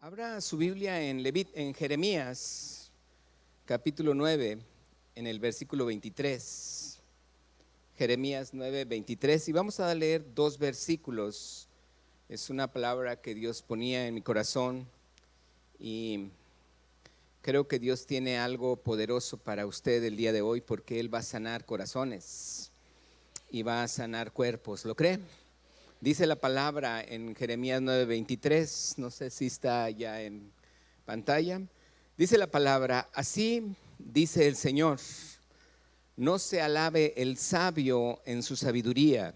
Abra su Biblia en Jeremías, capítulo 9, en el versículo 23. Jeremías 9, 23. Y vamos a leer dos versículos. Es una palabra que Dios ponía en mi corazón y creo que Dios tiene algo poderoso para usted el día de hoy, porque Él va a sanar corazones y va a sanar cuerpos. ¿Lo cree? Dice la palabra en Jeremías 9:23, no sé si está ya en pantalla. Dice la palabra: así dice el Señor, no se alabe el sabio en su sabiduría,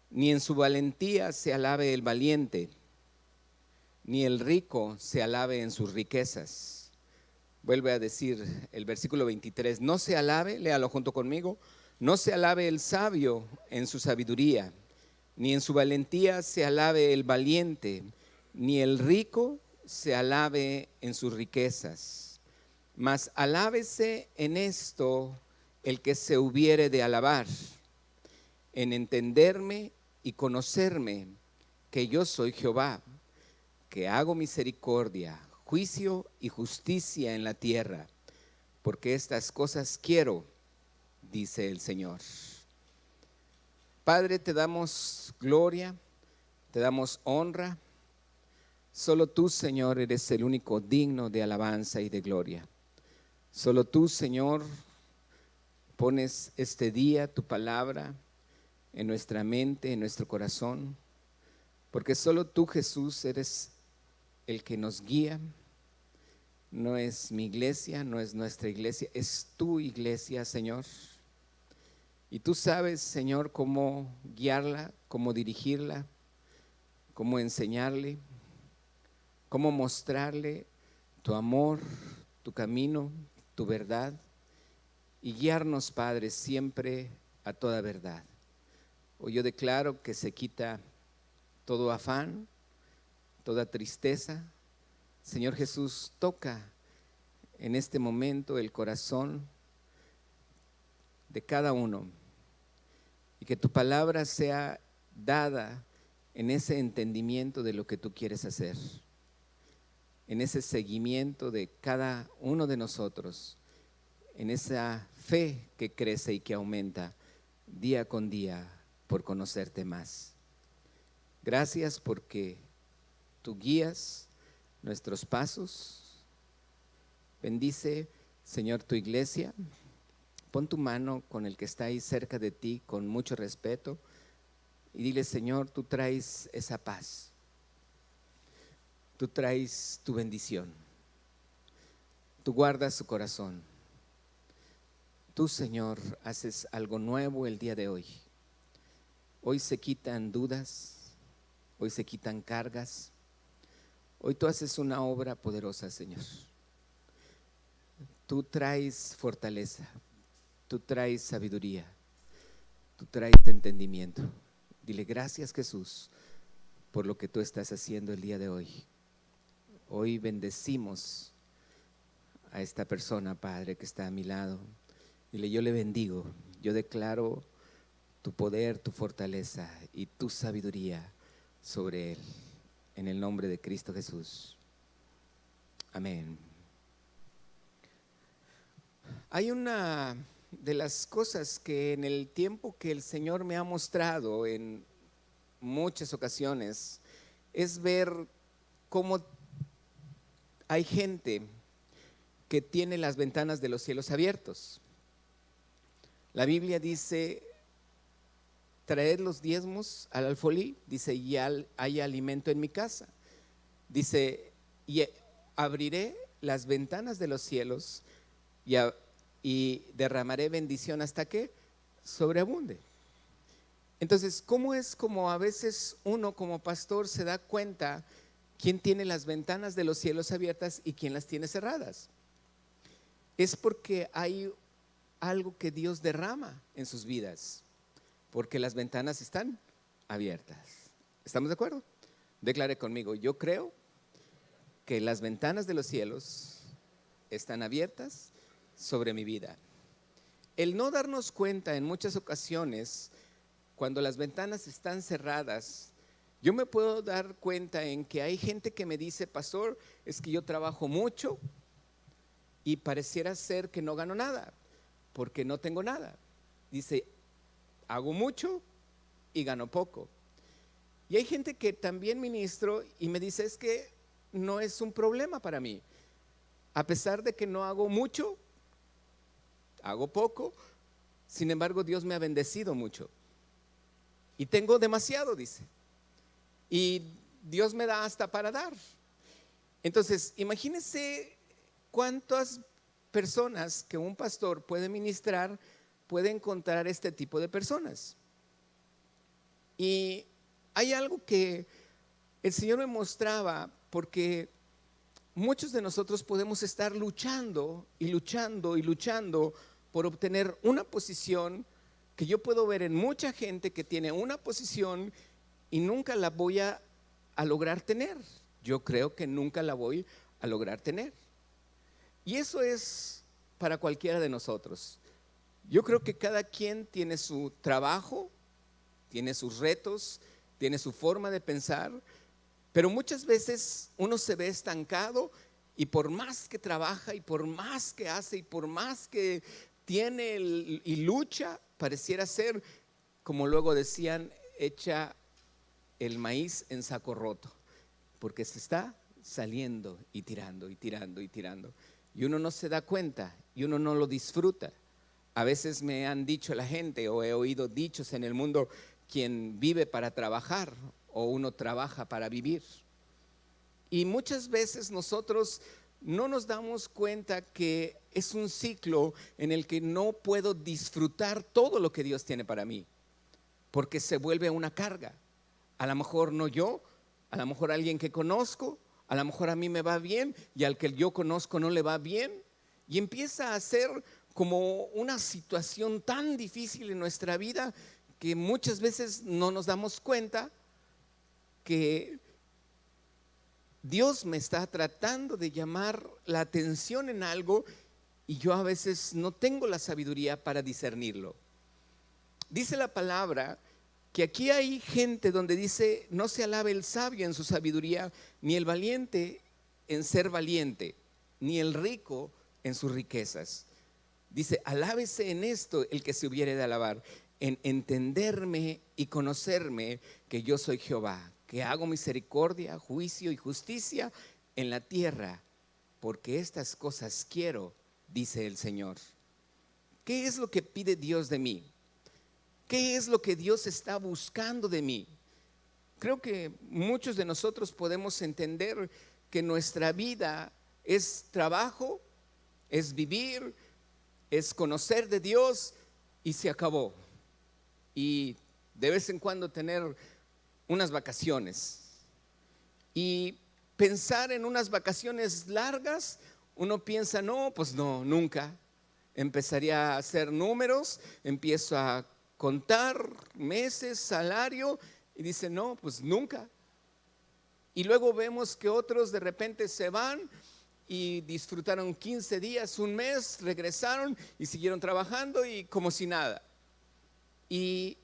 ni en su valentía se alabe el valiente, ni el rico se alabe en sus riquezas. Vuelve a decir el versículo 23, no se alabe, léalo junto conmigo, no se alabe el sabio en su sabiduría, ni en su valentía se alabe el valiente, ni el rico se alabe en sus riquezas. Mas alábese en esto el que se hubiere de alabar, en entenderme y conocerme, que yo soy Jehová, que hago misericordia, juicio y justicia en la tierra, porque estas cosas quiero, dice el Señor. Padre, te damos gloria, te damos honra. Solo tú, Señor, eres el único digno de alabanza y de gloria. Solo tú, Señor, pones este día tu palabra en nuestra mente, en nuestro corazón, porque solo tú, Jesús, eres el que nos guía. No es mi iglesia, no es nuestra iglesia, es tu iglesia, Señor. Y tú sabes, Señor, cómo guiarla, cómo dirigirla, cómo enseñarle, cómo mostrarle tu amor, tu camino, tu verdad, y guiarnos, Padre, siempre a toda verdad. Hoy yo declaro que se quita todo afán, toda tristeza. Señor Jesús, toca en este momento el corazón de cada uno, y que tu palabra sea dada en ese entendimiento de lo que tú quieres hacer, en ese seguimiento de cada uno de nosotros, en esa fe que crece y que aumenta día con día por conocerte más. Gracias porque tú guías nuestros pasos. Bendice, Señor, tu iglesia. Pon tu mano con el que está ahí cerca de ti con mucho respeto y dile: Señor, tú traes esa paz, tú traes tu bendición, tú guardas su corazón. Tú, Señor, haces algo nuevo el día de hoy. Hoy se quitan dudas, hoy se quitan cargas. Hoy tú haces una obra poderosa, Señor. Tú traes fortaleza, tú traes sabiduría, tú traes entendimiento. Dile: gracias, Jesús, por lo que tú estás haciendo el día de hoy. Hoy bendecimos a esta persona, Padre, que está a mi lado. Dile: yo le bendigo, yo declaro tu poder, tu fortaleza y tu sabiduría sobre él, en el nombre de Cristo Jesús. Amén. Hay una de las cosas que en el tiempo que el Señor me ha mostrado en muchas ocasiones es ver cómo hay gente que tiene las ventanas de los cielos abiertos. La Biblia dice: traed los diezmos al alfolí, dice, y hay alimento en mi casa. Dice: y abriré las ventanas de los cielos y derramaré bendición hasta que sobreabunde. Entonces, ¿cómo es como a veces uno como pastor se da cuenta quién tiene las ventanas de los cielos abiertas y quién las tiene cerradas? Es porque hay algo que Dios derrama en sus vidas, porque las ventanas están abiertas. ¿Estamos de acuerdo? Declare conmigo: yo creo que las ventanas de los cielos están abiertas sobre mi vida. El no darnos cuenta en muchas ocasiones, cuando las ventanas están cerradas, Yo me puedo dar cuenta en que hay gente que me dice, pastor, es que yo trabajo mucho y pareciera ser que no gano nada, porque no tengo nada. Dice, hago mucho y gano poco. Y hay gente que también ministro y me dice, es que no es un problema para mí. A pesar de que no hago mucho, hago poco, sin embargo Dios me ha bendecido mucho. Y tengo demasiado, dice. Y Dios me da hasta para dar. Entonces, imagínense cuántas personas que un pastor puede ministrar, puede encontrar este tipo de personas. Y hay algo que el Señor me mostraba, porque muchos de nosotros podemos estar luchando y luchando y luchando por obtener una posición que yo puedo ver en mucha gente que tiene una posición y nunca la voy a lograr tener. Yo creo que nunca la voy a lograr tener. Y eso es para cualquiera de nosotros. Yo creo que cada quien tiene su trabajo, tiene sus retos, tiene su forma de pensar, pero muchas veces uno se ve estancado y por más que trabaja y por más que hace y por más que tiene y lucha, pareciera ser, como luego decían, echa el maíz en saco roto, porque se está saliendo y tirando y tirando y tirando. Y uno no se da cuenta y uno no lo disfruta. A veces me han dicho la gente, o he oído dichos en el mundo, quien vive para trabajar o uno trabaja para vivir. Y muchas veces nosotros no nos damos cuenta que es un ciclo en el que no puedo disfrutar todo lo que Dios tiene para mí, porque se vuelve una carga. A lo mejor no yo, a lo mejor alguien que conozco, a lo mejor a mí me va bien y al que yo conozco no le va bien. Y empieza a ser como una situación tan difícil en nuestra vida que muchas veces no nos damos cuenta que Dios me está tratando de llamar la atención en algo y yo a veces no tengo la sabiduría para discernirlo. Dice la palabra que aquí hay gente donde dice, no se alabe el sabio en su sabiduría, ni el valiente en ser valiente, ni el rico en sus riquezas. Dice, alábese en esto el que se hubiere de alabar, en entenderme y conocerme que yo soy Jehová, que hago misericordia, juicio y justicia en la tierra, porque estas cosas quiero, dice el Señor. ¿Qué es lo que pide Dios de mí? ¿Qué es lo que Dios está buscando de mí? Creo que muchos de nosotros podemos entender que nuestra vida es trabajo, es vivir, es conocer de Dios y se acabó. Y de vez en cuando tener unas vacaciones. Y pensar en unas vacaciones largas, uno piensa, no, pues no, nunca. Empezaría a hacer números, empiezo a contar meses, salario, y dice, no, pues nunca. Y luego vemos que otros de repente se van y disfrutaron 15 días, un mes, regresaron y siguieron trabajando y como si nada. Y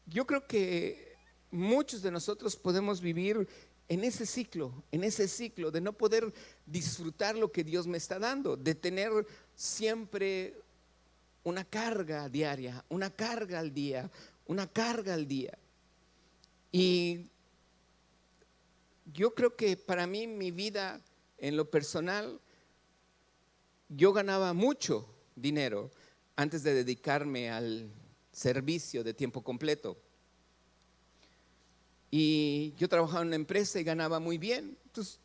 yo creo que muchos de nosotros podemos vivir en ese ciclo de no poder disfrutar lo que Dios me está dando, de tener siempre una carga diaria, una carga al día, una carga al día. Y yo creo que para mí, mi vida en lo personal, yo ganaba mucho dinero antes de dedicarme al servicio de tiempo completo. Y yo trabajaba en una empresa y ganaba muy bien. Entonces,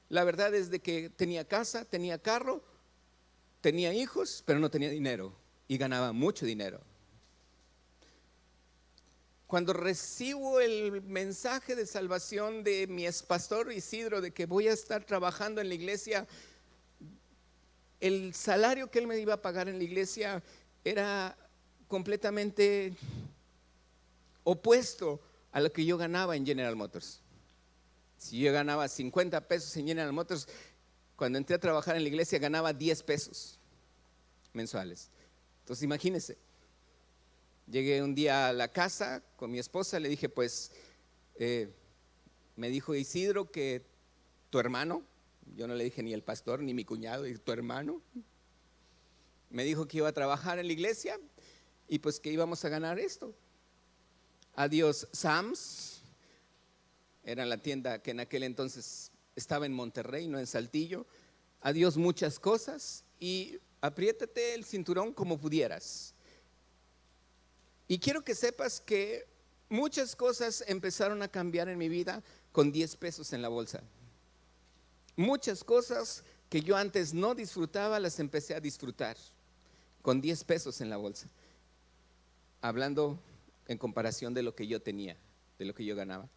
la verdad es de que tenía casa, tenía carro, tenía hijos, pero no tenía dinero. Y ganaba mucho dinero. Cuando recibo el mensaje de salvación de mi expastor Isidro, de que voy a estar trabajando en la iglesia, el salario que él me iba a pagar en la iglesia era completamente opuesto a lo que yo ganaba en General Motors. Si yo ganaba 50 pesos en General Motors, cuando entré a trabajar en la iglesia ganaba 10 pesos mensuales. Entonces imagínense, llegué un día a la casa con mi esposa, le dije, pues me dijo Isidro que tu hermano, yo no le dije ni el pastor ni mi cuñado, y tu hermano, me dijo que iba a trabajar en la iglesia y pues que íbamos a ganar esto. Adiós Sam's, era la tienda que en aquel entonces estaba en Monterrey, no en Saltillo. Adiós muchas cosas y apriétate el cinturón como pudieras. Y quiero que sepas que muchas cosas empezaron a cambiar en mi vida con 10 pesos en la bolsa. Muchas cosas que yo antes no disfrutaba las empecé a disfrutar con 10 pesos en la bolsa. Hablando en comparación de lo que yo tenía, de lo que yo ganaba.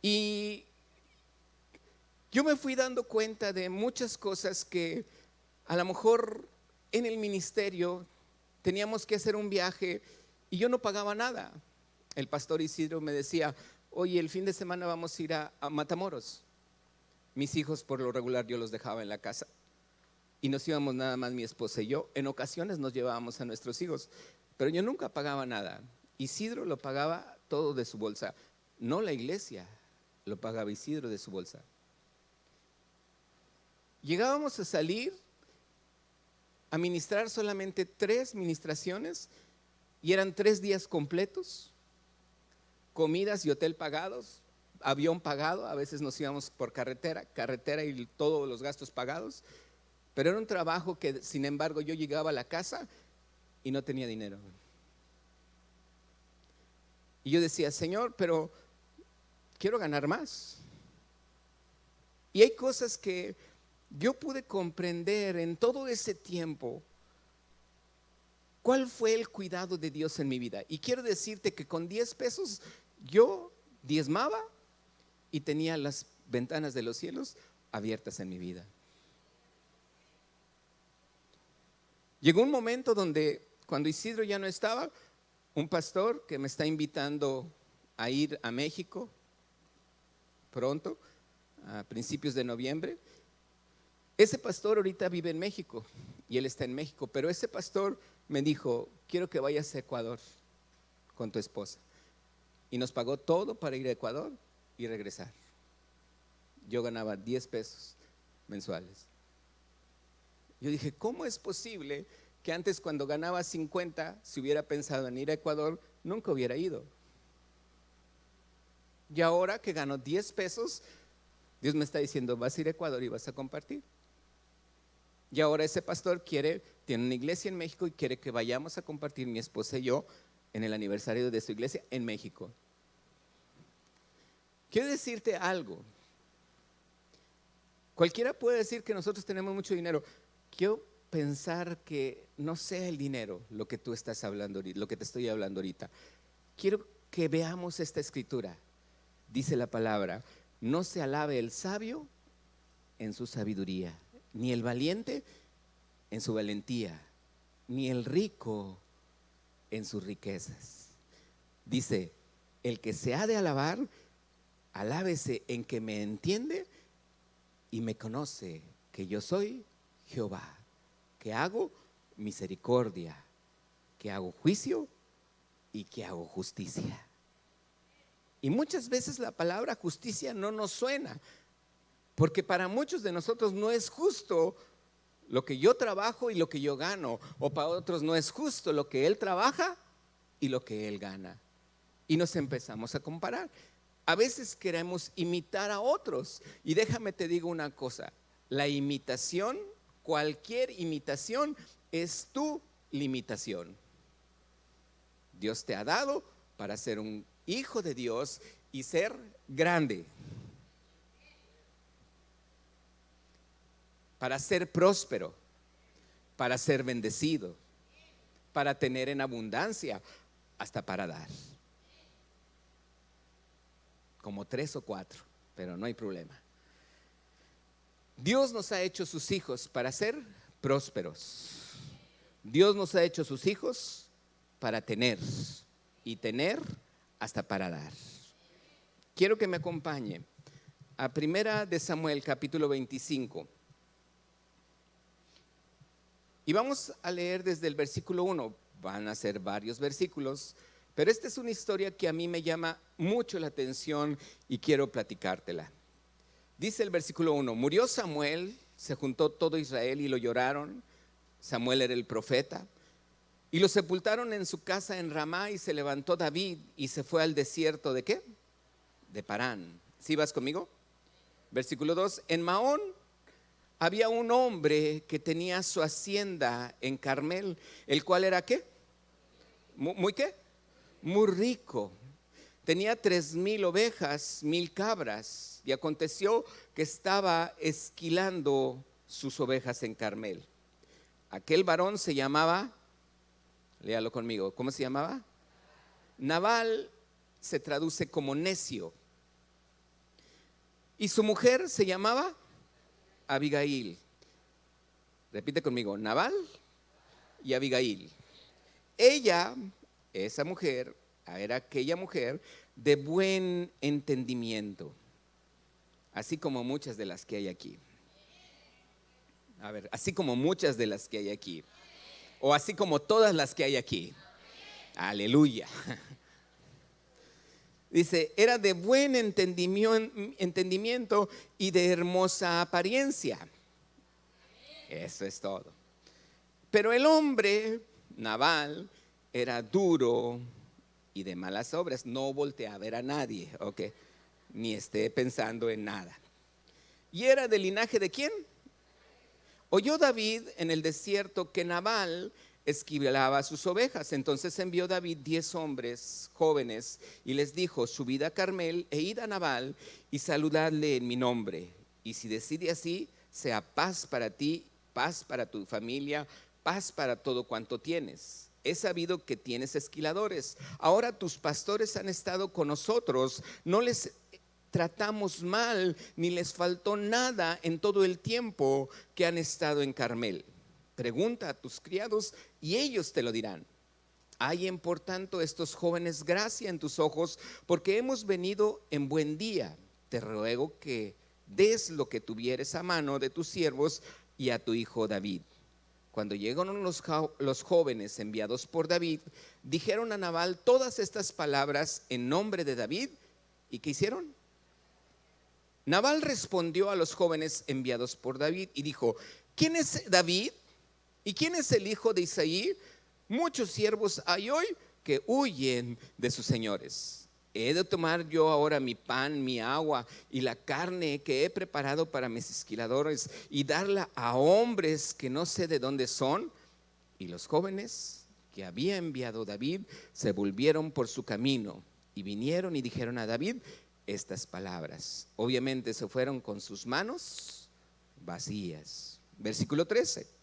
Y yo me fui dando cuenta de muchas cosas que a lo mejor en el ministerio teníamos que hacer un viaje y yo no pagaba nada. El pastor Isidro me decía, oye, el fin de semana vamos a ir a Matamoros. Mis hijos por lo regular yo los dejaba en la casa y nos íbamos nada más mi esposa y yo. En ocasiones nos llevábamos a nuestros hijos, pero yo nunca pagaba nada. Isidro lo pagaba todo de su bolsa, no la iglesia, lo pagaba Isidro de su bolsa. Llegábamos a salir a ministrar solamente 3 ministraciones y eran 3 días completos, comidas y hotel pagados, avión pagado, a veces nos íbamos por carretera y todos los gastos pagados, pero era un trabajo que sin embargo yo llegaba a la casa y no tenía dinero. Y yo decía, Señor, pero quiero ganar más. Y hay cosas que yo pude comprender en todo ese tiempo cuál fue el cuidado de Dios en mi vida. Y quiero decirte que con 10 pesos yo diezmaba y tenía las ventanas de los cielos abiertas en mi vida. Llegó un momento donde cuando Isidro ya no estaba, un pastor que me está invitando a ir a México pronto, a principios de noviembre. Ese pastor ahorita vive en México y él está en México, pero ese pastor me dijo, quiero que vayas a Ecuador con tu esposa. Y nos pagó todo para ir a Ecuador y regresar. Yo ganaba 10 pesos mensuales. Yo dije, ¿cómo es posible que antes cuando ganaba 50, si hubiera pensado en ir a Ecuador, nunca hubiera ido? Y ahora que gano 10 pesos, Dios me está diciendo, vas a ir a Ecuador y vas a compartir. Y ahora ese pastor tiene una iglesia en México y quiere que vayamos a compartir mi esposa y yo en el aniversario de su iglesia en México. Quiero decirte algo. Cualquiera puede decir que nosotros tenemos mucho dinero. Quiero pensar que no sea el dinero lo que tú estás hablando ahorita, lo que te estoy hablando ahorita. Quiero que veamos esta escritura. Dice la palabra, no se alabe el sabio en su sabiduría, ni el valiente en su valentía, ni el rico en sus riquezas. Dice, el que se ha de alabar, alábese en que me entiende y me conoce, que yo soy Jehová, que hago misericordia, que hago juicio y que hago justicia. Y muchas veces la palabra justicia no nos suena, porque para muchos de nosotros no es justo lo que yo trabajo y lo que yo gano, o para otros no es justo lo que él trabaja y lo que él gana. Y nos empezamos a comparar. A veces queremos imitar a otros. Y déjame te digo una cosa, la imitación, cualquier imitación es tu limitación. Dios te ha dado para ser un hijo de Dios y ser grande, para ser próspero, para ser bendecido, para tener en abundancia, hasta para dar. Como 3 o 4, pero no hay problema. Dios nos ha hecho sus hijos para ser prósperos. Dios nos ha hecho sus hijos para tener y tener hasta para dar. Quiero que me acompañe a 1 de Samuel capítulo 25. Y vamos a leer desde el versículo 1. Van a ser varios versículos, Pero esta es una historia que a mí me llama mucho la atención y quiero platicártela. Dice el versículo 1, murió Samuel, se juntó todo Israel y lo lloraron. Samuel era el profeta. Y lo sepultaron en su casa en Ramá, y se levantó David y se fue al desierto ¿de qué? De Parán. ¿Sí vas conmigo? Versículo 2, en Maón había un hombre que tenía su hacienda en Carmel, el cual era ¿qué? ¿Muy qué? Muy rico. Tenía 3,000 ovejas, 1,000 cabras, y aconteció que estaba esquilando sus ovejas en Carmel. Aquel varón se llamaba, léalo conmigo, ¿cómo se llamaba? Nabal se traduce como necio. Y su mujer se llamaba Abigail. Repite conmigo, Nabal y Abigail. Ella, esa mujer, era aquella mujer de buen entendimiento, así como muchas de las que hay aquí. A ver, así como muchas de las que hay aquí, o así como todas las que hay aquí. Aleluya. Dice, era de buen entendimiento y de hermosa apariencia. Eso es todo. Pero el hombre, Nabal, era duro y de malas obras. No voltea a ver a nadie, ¿ok? Ni esté pensando en nada. ¿Y era del linaje de quién? Oyó David en el desierto que Nabal esquilaba sus ovejas. Entonces envió David 10 hombres jóvenes y les dijo, subid a Carmel e id a Nabal y saludadle en mi nombre. Y si decide así, sea paz para ti, paz para tu familia, paz para todo cuanto tienes. He sabido que tienes esquiladores. Ahora tus pastores han estado con nosotros, no les tratamos mal, ni les faltó nada en todo el tiempo que han estado en Carmel. Pregunta a tus criados y ellos te lo dirán. Hallen por tanto estos jóvenes gracia en tus ojos, porque hemos venido en buen día. Te ruego que des lo que tuvieres a mano de tus siervos y a tu hijo David. Cuando llegaron los jóvenes enviados por David, dijeron a Nabal todas estas palabras en nombre de David. ¿Y qué hicieron? Nabal respondió a los jóvenes enviados por David y dijo, ¿quién es David? ¿Y quién es el hijo de Isaí? Muchos siervos hay hoy que huyen de sus señores. ¿He de tomar yo ahora mi pan, mi agua y la carne que he preparado para mis esquiladores y darla a hombres que no sé de dónde son? Y los jóvenes que había enviado David se volvieron por su camino y vinieron y dijeron a David estas palabras. Obviamente se fueron con sus manos vacías. Versículo 13.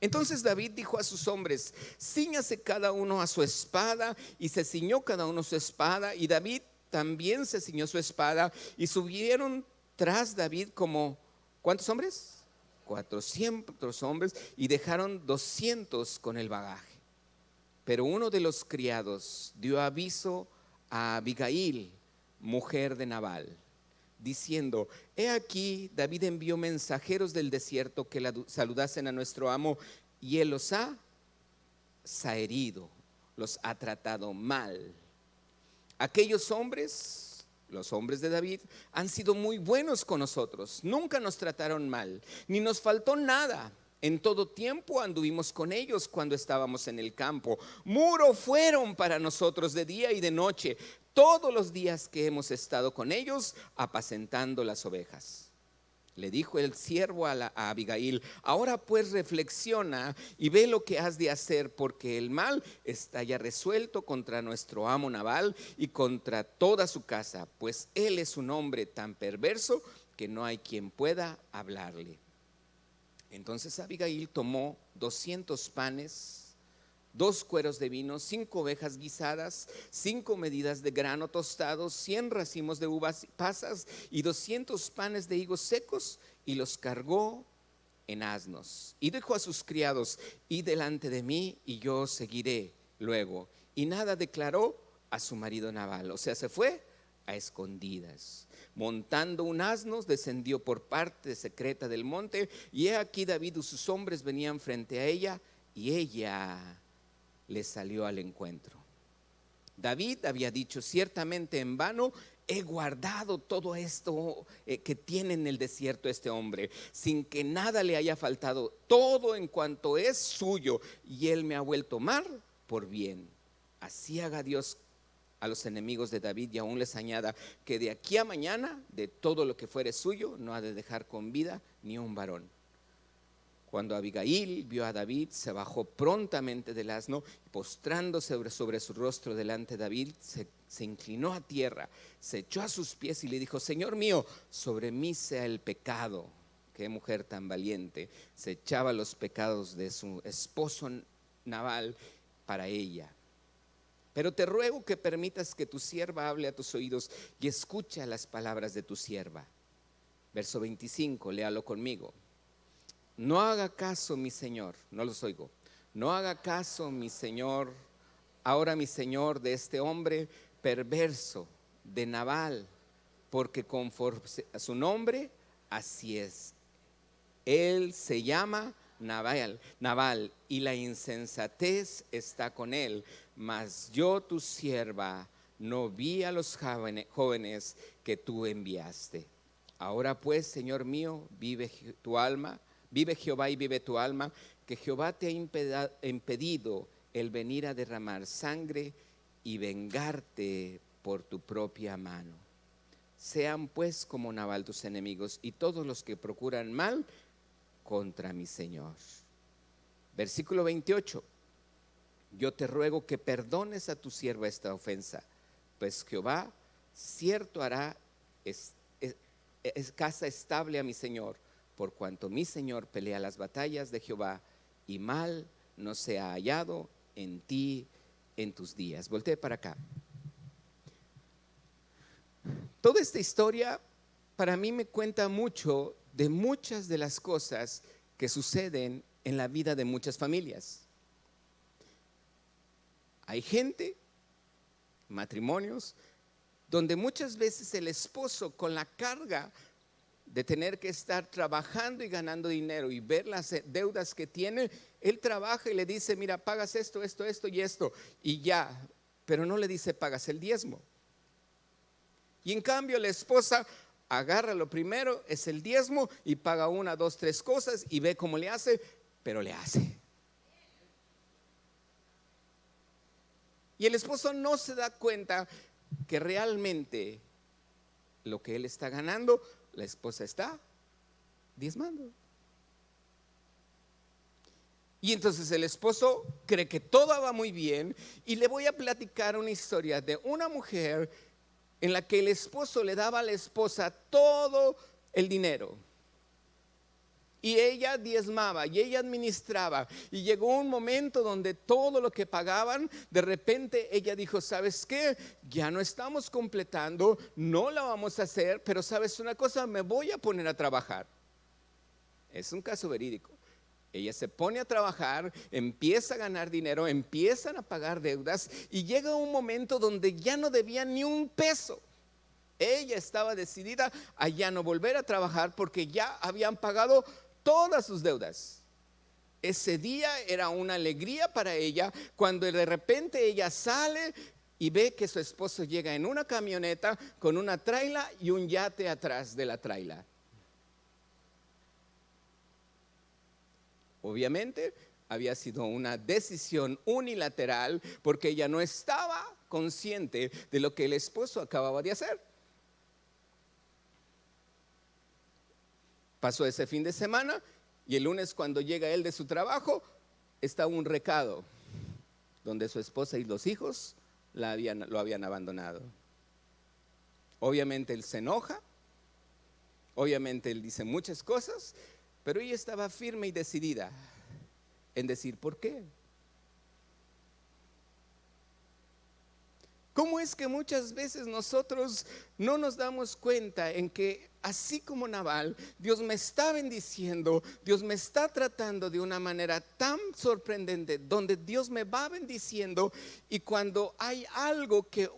Entonces David dijo a sus hombres, cíñase cada uno a su espada, y se ciñó cada uno su espada, y David también se ciñó su espada, y subieron tras David como, ¿cuántos hombres? 400 hombres, y dejaron 200 con el bagaje. Pero uno de los criados dio aviso a Abigail, mujer de Nabal, diciendo, he aquí David envió mensajeros del desierto que la saludasen a nuestro amo, y él los ha zaherido, los ha tratado mal. Aquellos hombres, los hombres de David, han sido muy buenos con nosotros, nunca nos trataron mal, ni nos faltó nada. En todo tiempo anduvimos con ellos cuando estábamos en el campo. Muro fueron para nosotros de día y de noche, todos los días que hemos estado con ellos apacentando las ovejas. Le dijo el siervo a Abigail, ahora pues reflexiona y ve lo que has de hacer, porque el mal está ya resuelto contra nuestro amo Nabal y contra toda su casa, pues él es un hombre tan perverso que no hay quien pueda hablarle. Entonces Abigail tomó 200 panes, 2 cueros de vino, 5 ovejas guisadas, 5 medidas de grano tostado, 100 racimos de uvas pasas y 200 panes de higos secos, y los cargó en asnos. Y dijo a sus criados, id delante de mí y yo seguiré luego. Y nada declaró a su marido Nabal, o sea, se fue a escondidas. Montando un asno, descendió por parte secreta del monte, y he aquí David y sus hombres venían frente a ella, y ella le salió al encuentro. David había dicho: ciertamente en vano he guardado todo esto que tiene en el desierto este hombre, sin que nada le haya faltado, todo en cuanto es suyo, y él me ha vuelto mal por bien. Así haga Dios a los enemigos de David, y aún les añada que de aquí a mañana, de todo lo que fuere suyo, no ha de dejar con vida ni un varón. Cuando Abigail vio a David, se bajó prontamente del asno y, postrándose sobre su rostro delante de David, se inclinó a tierra, se echó a sus pies y le dijo: Señor mío, sobre mí sea el pecado. Qué mujer tan valiente. Se echaba los pecados de su esposo Nabal para ella. Pero te ruego que permitas que tu sierva hable a tus oídos y escucha las palabras de tu sierva. Verso 25, léalo conmigo. No haga caso, mi señor, no los oigo. No haga caso, mi señor, ahora mi señor, de este hombre perverso, de Nabal, porque conforme a su nombre, así es. Él se llama Nabal, y la insensatez está con él. Mas yo, tu sierva, no vi a los jóvenes que tú enviaste. Ahora pues, Señor mío, vive tu alma. Vive Jehová y vive tu alma, que Jehová te ha impedido el venir a derramar sangre y vengarte por tu propia mano. Sean pues como Nabal tus enemigos y todos los que procuran mal contra mi Señor. Versículo 28. Yo te ruego que perdones a tu sierva esta ofensa, pues Jehová cierto hará es casa estable a mi Señor, por cuanto mi Señor pelea las batallas de Jehová, y mal no se ha hallado en ti en tus días. Voltee para acá. Toda esta historia para mí me cuenta mucho de muchas de las cosas que suceden en la vida de muchas familias. Hay gente, matrimonios, donde muchas veces el esposo, con la carga de tener que estar trabajando y ganando dinero y ver las deudas que tiene, él trabaja y le dice: mira, pagas esto, esto, esto y esto, y ya, pero no le dice: pagas el diezmo. Y en cambio la esposa agarra lo primero, es el diezmo, y paga 1, 2, 3 cosas y ve cómo le hace, pero le hace. Y el esposo no se da cuenta que realmente lo que él está ganando, la esposa está diezmando. Y entonces el esposo cree que todo va muy bien, y le voy a platicar una historia de una mujer en la que el esposo le daba a la esposa todo el dinero, y ella diezmaba y ella administraba, y llegó un momento donde todo lo que pagaban, de repente ella dijo: ¿sabes qué? Ya no estamos completando, no la vamos a hacer, pero ¿sabes una cosa? Me voy a poner a trabajar. Es un caso verídico. Ella se pone a trabajar, empieza a ganar dinero, empiezan a pagar deudas, y llega un momento donde ya no debía ni un peso. Ella estaba decidida a ya no volver a trabajar porque ya habían pagado todas sus deudas. Ese día era una alegría para ella cuando de repente ella sale y ve que su esposo llega en una camioneta con una traila y un yate atrás de la traila. Obviamente había sido una decisión unilateral, porque ella no estaba consciente de lo que el esposo acababa de hacer. Pasó ese fin de semana, y el lunes, cuando llega él de su trabajo, está un recado donde su esposa y los hijos lo habían abandonado. Obviamente él se enoja, obviamente él dice muchas cosas, pero ella estaba firme y decidida en decir: ¿por qué? ¿Cómo es que muchas veces nosotros no nos damos cuenta en que, así como Nabal, Dios me está bendiciendo, Dios me está tratando de una manera tan sorprendente, donde Dios me va bendiciendo, y cuando hay algo que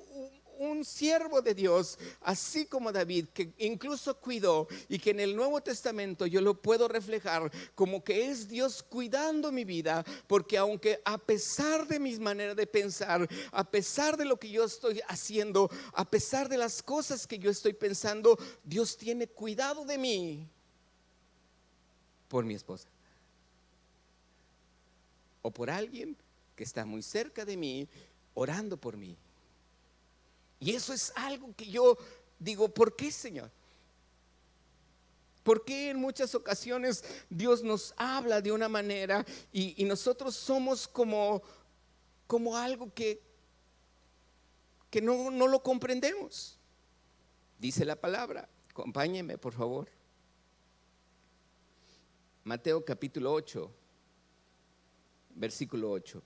un siervo de Dios, así como David, que incluso cuidó, y que en el Nuevo Testamento yo lo puedo reflejar como que es Dios cuidando mi vida, porque aunque a pesar de mis maneras de pensar, a pesar de lo que yo estoy haciendo, a pesar de las cosas que yo estoy pensando, Dios tiene cuidado de mí por mi esposa o por alguien que está muy cerca de mí orando por mí. Y eso es algo que yo digo, ¿por qué, Señor? ¿Por qué en muchas ocasiones Dios nos habla de una manera y nosotros somos como algo que no lo comprendemos? Dice la palabra, acompáñenme por favor. Mateo capítulo 8, versículo 8.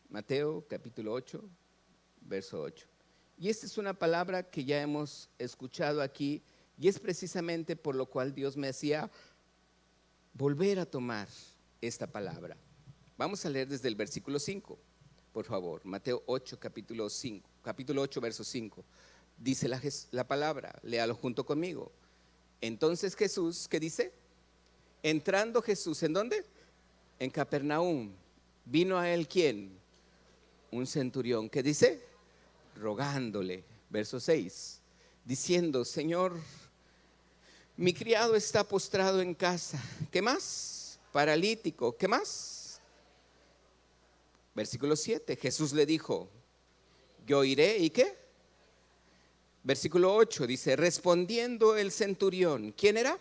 Mateo capítulo 8, verso 8. Y esta es una palabra que ya hemos escuchado aquí, y es precisamente por lo cual Dios me hacía volver a tomar esta palabra. Vamos a leer desde el versículo 5, por favor. Mateo 8, capítulo 8, verso 5. Dice la palabra, léalo junto conmigo. Entonces Jesús, ¿qué dice? Entrando Jesús, ¿en dónde? En Capernaum. Vino a él, ¿quién? Un centurión, ¿qué dice? Rogándole, verso 6, diciendo: Señor, mi criado está postrado en casa. ¿Qué más? Paralítico. ¿Qué más? Versículo 7, Jesús le dijo: yo iré, ¿y qué? Versículo 8 dice: respondiendo el centurión, ¿quién era?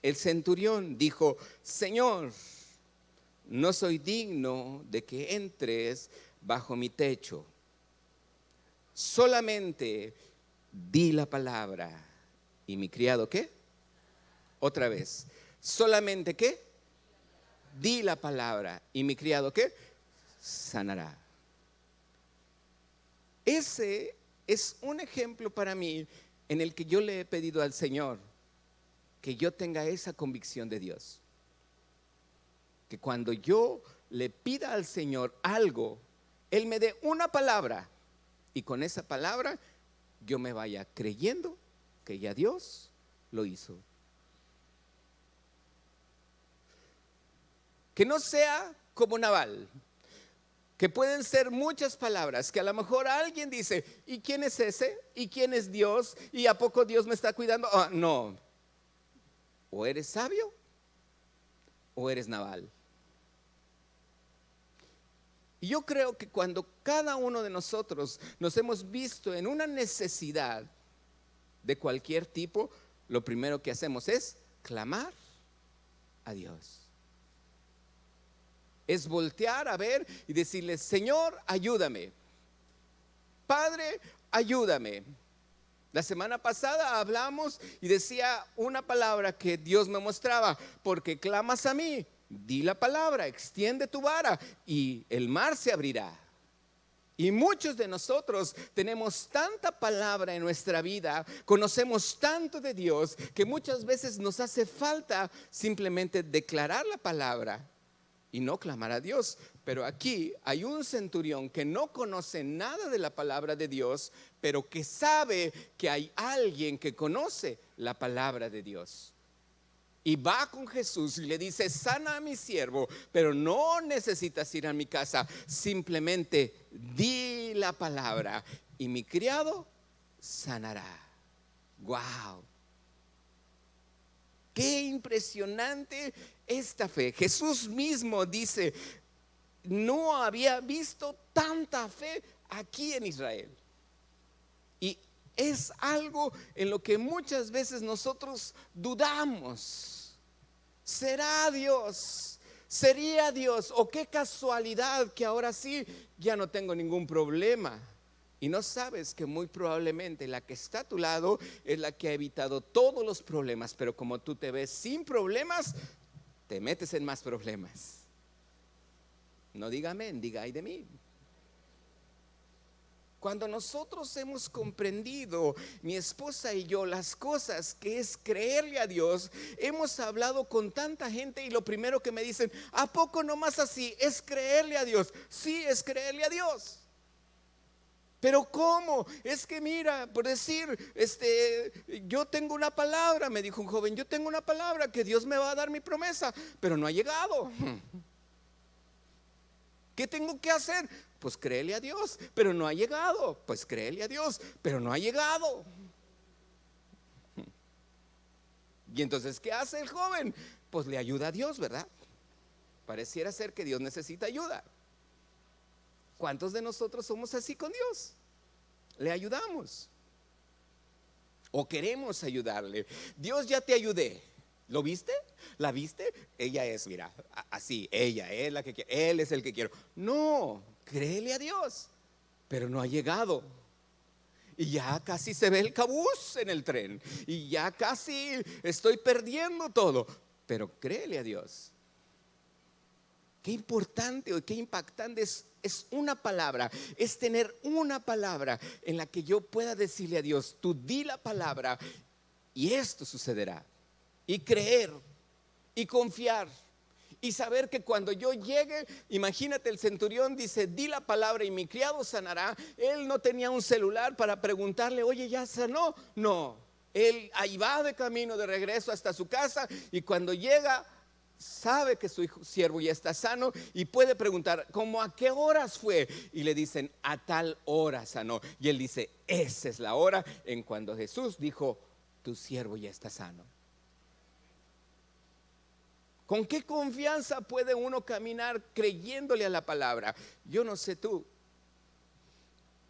El centurión dijo: Señor, no soy digno de que entres bajo mi techo. Solamente di la palabra y mi criado, ¿qué? Otra vez, solamente ¿qué? Di la palabra y mi criado, ¿qué? Sanará. Ese es un ejemplo para mí en el que yo le he pedido al Señor que yo tenga esa convicción de Dios. Que cuando yo le pida al Señor algo, Él me dé una palabra y con esa palabra yo me vaya creyendo que ya Dios lo hizo. Que no sea como Nabal, que pueden ser muchas palabras, que a lo mejor alguien dice: ¿y quién es ese? ¿Y quién es Dios? ¿Y a poco Dios me está cuidando? No, o eres sabio o eres Nabal. Y yo creo que cuando cada uno de nosotros nos hemos visto en una necesidad de cualquier tipo, lo primero que hacemos es clamar a Dios. Es voltear a ver y decirle: Señor, ayúdame. Padre, ayúdame. La semana pasada hablamos y decía una palabra que Dios me mostraba: porque clamas a mí, di la palabra, extiende tu vara y el mar se abrirá. Y muchos de nosotros tenemos tanta palabra en nuestra vida, conocemos tanto de Dios, que muchas veces nos hace falta simplemente declarar la palabra y no clamar a Dios. Pero aquí hay un centurión que no conoce nada de la palabra de Dios, pero que sabe que hay alguien que conoce la palabra de Dios. Y va con Jesús y le dice: sana a mi siervo, pero no necesitas ir a mi casa, simplemente di la palabra y mi criado sanará. ¡Wow! ¡Qué impresionante esta fe! Jesús mismo dice: no había visto tanta fe aquí en Israel. Y es algo en lo que muchas veces nosotros dudamos. ¿Será Dios? ¿Sería Dios? ¿O qué casualidad que ahora sí ya no tengo ningún problema? Y no sabes que muy probablemente la que está a tu lado es la que ha evitado todos los problemas, pero como tú te ves sin problemas, te metes en más problemas. No diga amén, diga ay de mí. Cuando nosotros hemos comprendido, mi esposa y yo, las cosas que es creerle a Dios, hemos hablado con tanta gente y lo primero que me dicen: ¿a poco nomás así es creerle a Dios? Sí, es creerle a Dios. Pero ¿cómo? Es que mira, por decir, yo tengo una palabra, me dijo un joven, yo tengo una palabra que Dios me va a dar mi promesa, pero no ha llegado. ¿Qué tengo que hacer? Pues créele a Dios, pero no ha llegado. Pues créele a Dios, pero no ha llegado. Y entonces, ¿qué hace el joven? Pues le ayuda a Dios, ¿verdad? Pareciera ser que Dios necesita ayuda. ¿Cuántos de nosotros somos así con Dios? Le ayudamos o queremos ayudarle. Dios, ya te ayudé. ¿Lo viste? ¿La viste? Ella es, mira, así, ella es la que quiere, él es el que quiero. No, créele a Dios, pero no ha llegado. Y ya casi se ve el cabús en el tren. Y ya casi estoy perdiendo todo. Pero créele a Dios. Qué importante o qué impactante es una palabra. Es tener una palabra en la que yo pueda decirle a Dios, tú di la palabra y esto sucederá. Y creer y confiar. Y saber que cuando yo llegue, imagínate, el centurión dice, di la palabra y mi criado sanará. Él no tenía un celular para preguntarle, oye, ¿ya sanó? No, él ahí va de camino de regreso hasta su casa, y cuando llega, sabe que su siervo ya está sano y puede preguntar, ¿cómo a qué horas fue? Y le dicen, a tal hora sanó. Y él dice, esa es la hora en cuando Jesús dijo, tu siervo ya está sano. ¿Con qué confianza puede uno caminar creyéndole a la palabra? Yo no sé tú,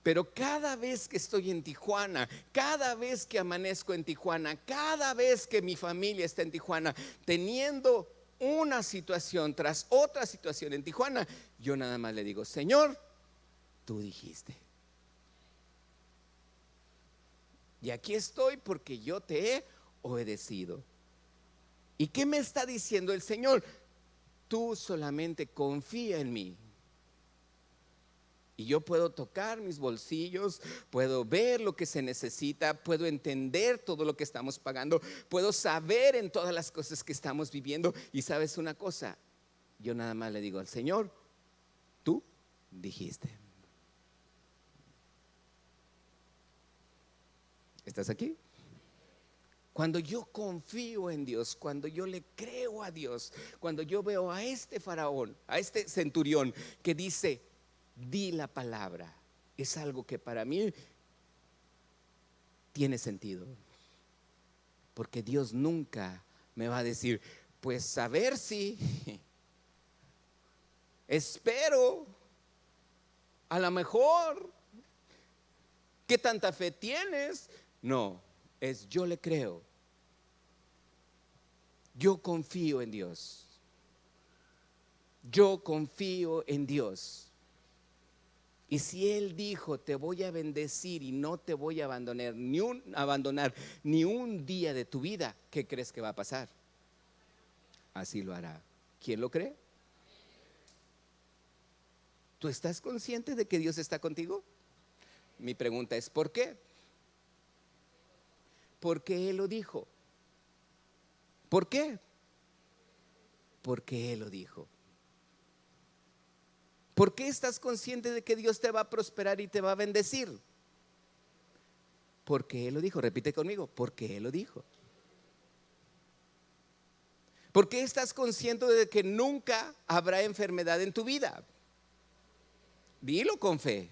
pero cada vez que estoy en Tijuana, cada vez que amanezco en Tijuana, cada vez que mi familia está en Tijuana, teniendo una situación tras otra situación en Tijuana, yo nada más le digo, Señor, tú dijiste. Y aquí estoy porque yo te he obedecido. ¿Y qué me está diciendo el Señor? Tú solamente confía en mí. Y yo puedo tocar mis bolsillos, puedo ver lo que se necesita, puedo entender todo lo que estamos pagando, puedo saber en todas las cosas que estamos viviendo. Y sabes una cosa, yo nada más le digo al Señor, tú dijiste. ¿Estás aquí? Cuando yo confío en Dios, cuando yo le creo a Dios, cuando yo veo a este faraón, a este centurión que dice, di la palabra, es algo que para mí tiene sentido. Porque Dios nunca me va a decir, pues a ver si, espero, a lo mejor, ¿qué tanta fe tienes? No. Es yo le creo, yo confío en Dios, yo confío en Dios. Y si Él dijo, te voy a bendecir y no te voy a abandonar ni un día de tu vida, ¿qué crees que va a pasar? Así lo hará. ¿Quién lo cree? ¿Tú estás consciente de que Dios está contigo? Mi pregunta es, ¿por qué? Porque Él lo dijo. ¿Por qué? Porque Él lo dijo. ¿Por qué estás consciente de que Dios te va a prosperar y te va a bendecir? Porque Él lo dijo. Repite conmigo, porque Él lo dijo. ¿Por qué estás consciente de que nunca habrá enfermedad en tu vida? Dilo con fe.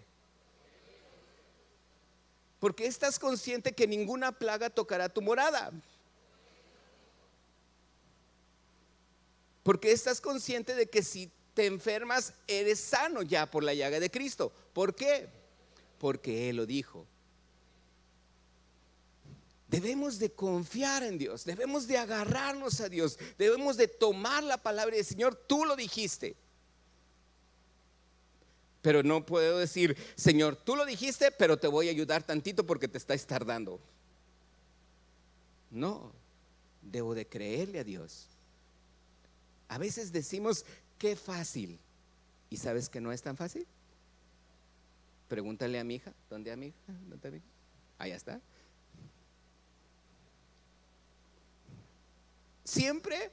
¿Por qué estás consciente que ninguna plaga tocará tu morada? ¿Por qué estás consciente de que si te enfermas eres sano ya por la llaga de Cristo? ¿Por qué? Porque Él lo dijo. Debemos de confiar en Dios, debemos de agarrarnos a Dios, debemos de tomar la palabra y decir, Señor, tú lo dijiste. Pero no puedo decir, Señor, tú lo dijiste, pero te voy a ayudar tantito porque te estás tardando. No, debo de creerle a Dios. A veces decimos, qué fácil. ¿Y sabes que no es tan fácil? Pregúntale a mi hija. ¿Dónde a mi hija? ¿Dónde a mi hija? Allá está. Siempre,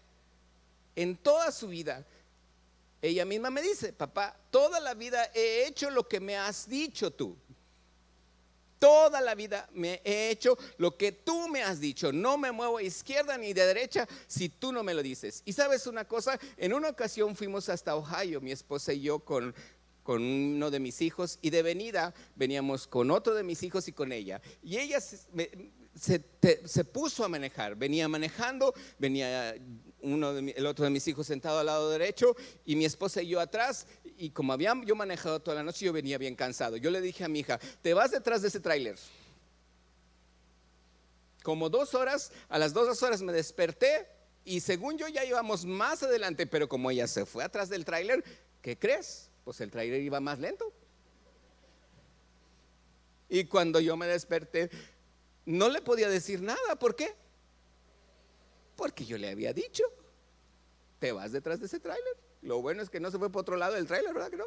en toda su vida, ella misma me dice, papá, toda la vida he hecho lo que me has dicho tú. Toda la vida me he hecho lo que tú me has dicho. No me muevo a izquierda ni de derecha si tú no me lo dices. Y sabes una cosa, en una ocasión fuimos hasta Ohio, mi esposa y yo con uno de mis hijos, y de venida veníamos con otro de mis hijos y con ella. Y ella se puso a manejar, venía manejando, venía el otro de mis hijos sentado al lado derecho y mi esposa y yo atrás. Y como había yo manejado toda la noche, yo venía bien cansado. Yo le dije a mi hija, te vas detrás de ese tráiler. Como 2 horas, a las 2 horas me desperté y según yo ya íbamos más adelante, pero como ella se fue atrás del tráiler, ¿qué crees? Pues el tráiler iba más lento. Y cuando yo me desperté, no le podía decir nada. ¿Por qué? Porque yo le había dicho, te vas detrás de ese tráiler. Lo bueno es que no se fue por otro lado del tráiler, ¿verdad que no?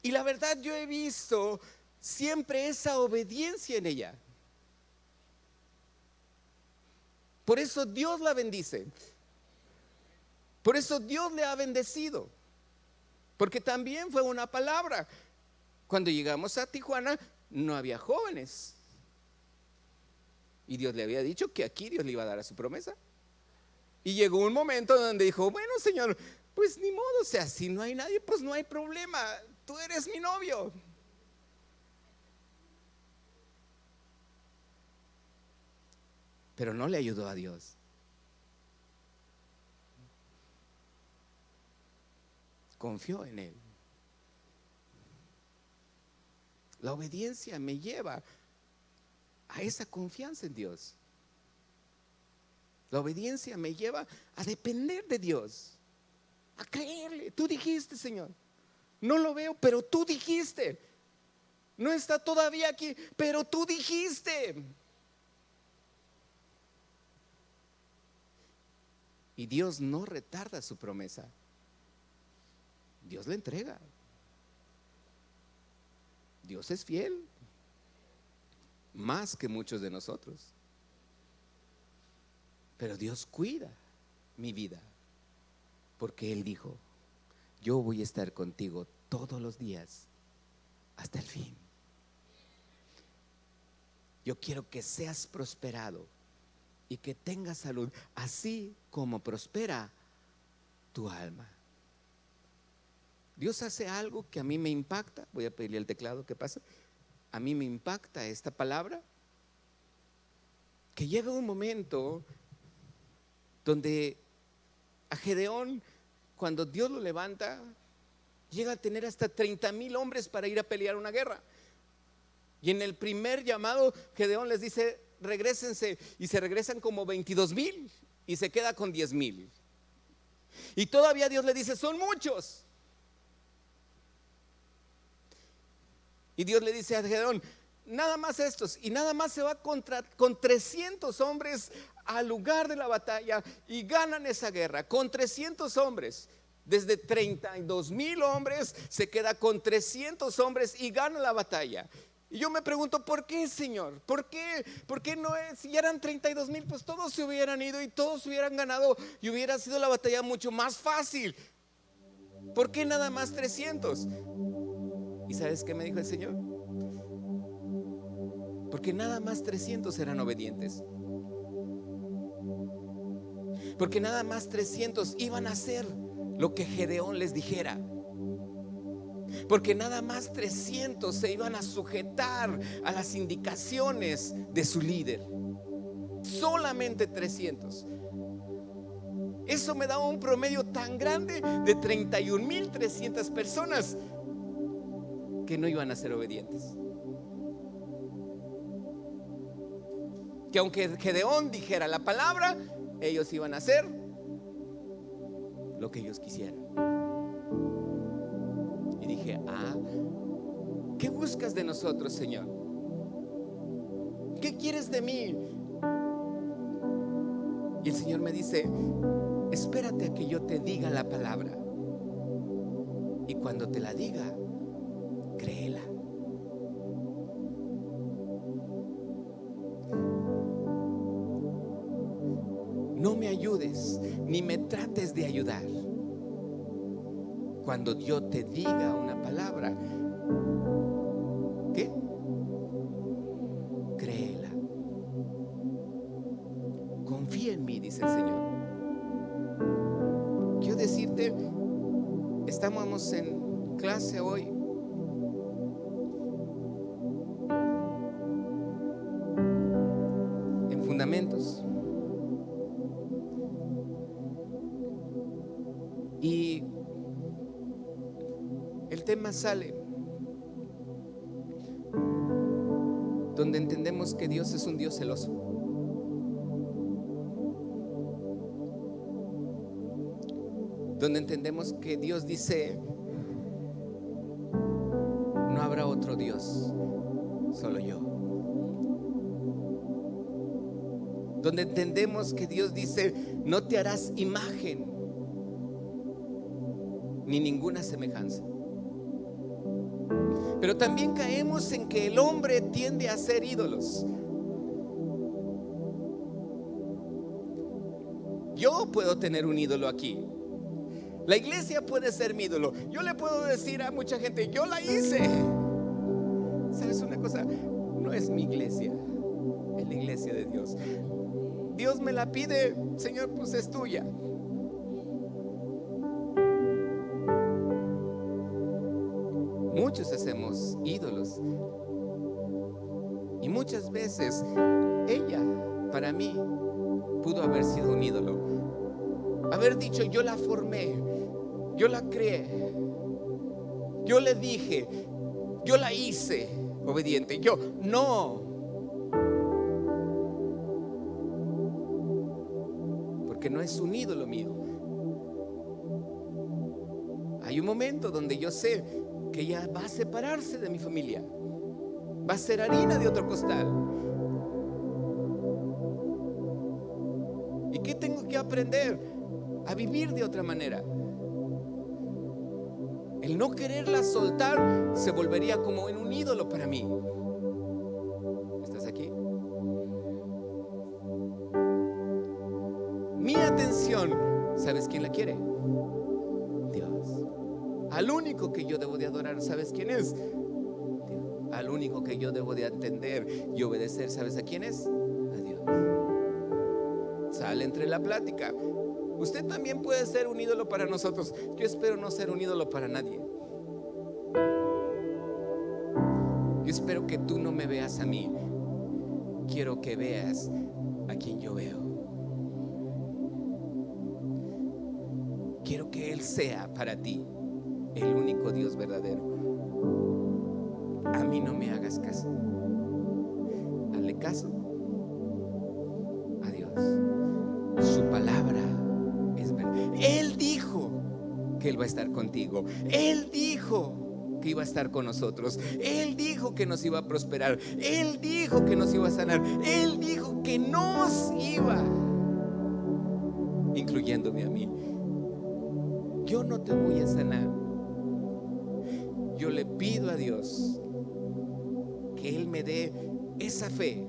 Y la verdad, yo he visto siempre esa obediencia en ella. Por eso Dios la bendice. Por eso Dios le ha bendecido. Porque también fue una palabra. Cuando llegamos a Tijuana no había jóvenes. Y Dios le había dicho que aquí Dios le iba a dar a su promesa. Y llegó un momento donde dijo, bueno, Señor, pues ni modo, o sea, si no hay nadie, pues no hay problema. Tú eres mi novio. Pero no le ayudó a Dios. Confió en Él. La obediencia me lleva a esa confianza en Dios. La obediencia me lleva a depender de Dios, a creerle. Tú dijiste, Señor. No lo veo, pero tú dijiste. No está todavía aquí, pero tú dijiste. Y Dios no retarda su promesa. Dios la entrega. Dios es fiel, más que muchos de nosotros. Pero Dios cuida mi vida, porque Él dijo, yo voy a estar contigo todos los días hasta el fin. Yo quiero que seas prosperado y que tengas salud, así como prospera tu alma. Dios hace algo que a mí me impacta. Voy a pedirle al teclado, ¿qué pasa? A mí me impacta esta palabra, que llega un momento donde a Gedeón, cuando Dios lo levanta, llega a tener hasta 30,000 hombres para ir a pelear una guerra. Y en el primer llamado, Gedeón les dice, regrésense, y se regresan como 22,000 y se queda con 10,000. Y todavía Dios le dice, son muchos. Y Dios le dice a Gedeón, nada más estos, y nada más se va con 300 hombres al lugar de la batalla y ganan esa guerra con 300 hombres. Desde 32,000 hombres se queda con 300 hombres y gana la batalla. Y yo me pregunto, ¿por qué, Señor? ¿Por qué? ¿Por qué no es? Si eran 32,000, pues todos se hubieran ido y todos hubieran ganado y hubiera sido la batalla mucho más fácil. ¿Por qué nada más 300? ¿Y sabes qué me dijo el Señor? Porque nada más 300 eran obedientes. Porque nada más 300 iban a hacer lo que Gedeón les dijera. Porque nada más 300 se iban a sujetar a las indicaciones de su líder. Solamente 300. Eso me da un promedio tan grande de 31,300 personas que no iban a ser obedientes. Que aunque Gedeón dijera la palabra, ellos iban a hacer lo que ellos quisieran. Y dije, ¿qué buscas de nosotros, Señor? ¿Qué quieres de mí? Y el Señor me dice, espérate a que yo te diga la palabra. Y cuando te la diga, créela. No me ayudes, ni me trates de ayudar. cuando yo te diga una palabra, ¿qué? Créela. Confía en mí, dice el Señor. Quiero decirte, estamos en clase hoy. En fundamentos. Y el tema sale donde entendemos que Dios es un Dios celoso. Donde entendemos que Dios dice: no habrá otro Dios, solo yo. Donde entendemos que Dios dice: no te harás imagen ni ninguna semejanza. Pero también caemos en que el hombre tiende a ser ídolos. Yo puedo tener un ídolo aquí. La iglesia puede ser mi ídolo. Yo le puedo decir a mucha gente: yo la hice. ¿Sabes una cosa? No es mi iglesia, es la iglesia de Dios. Dios me la pide, Señor, pues es tuya. Muchos hacemos ídolos. Y muchas veces ella, para mí, pudo haber sido un ídolo. Haber dicho: yo la formé, yo la creé, yo le dije, yo la hice obediente. Yo no. Porque no es un ídolo mío. Hay un momento donde yo sé que ella va a separarse de mi familia, va a ser harina de otro costal. ¿Y qué tengo que aprender? A vivir de otra manera. El no quererla soltar se volvería como en un ídolo para mí. ¿Estás aquí? Mi atención, ¿sabes quién la quiere? Dios. Al único que yo debo de adorar, ¿sabes quién es? Dios. Al único que yo debo de atender y obedecer, ¿sabes a quién es? A Dios. Sale entre la plática: usted también puede ser un ídolo para nosotros. Yo espero no ser un ídolo para nadie. Yo espero que tú no me veas a mí. Quiero que veas a quien yo veo. Quiero que Él sea para ti el único Dios verdadero. A mí no me hagas caso. Hazle caso a Dios. Su palabra es verdad. Él dijo que Él va a estar contigo. Él dijo que iba a estar con nosotros. Él dijo que nos iba a prosperar. Él dijo que nos iba a sanar. Él dijo que nos iba, incluyéndome a mí. Yo no te voy a sanar. Yo le pido a Dios que Él me dé esa fe.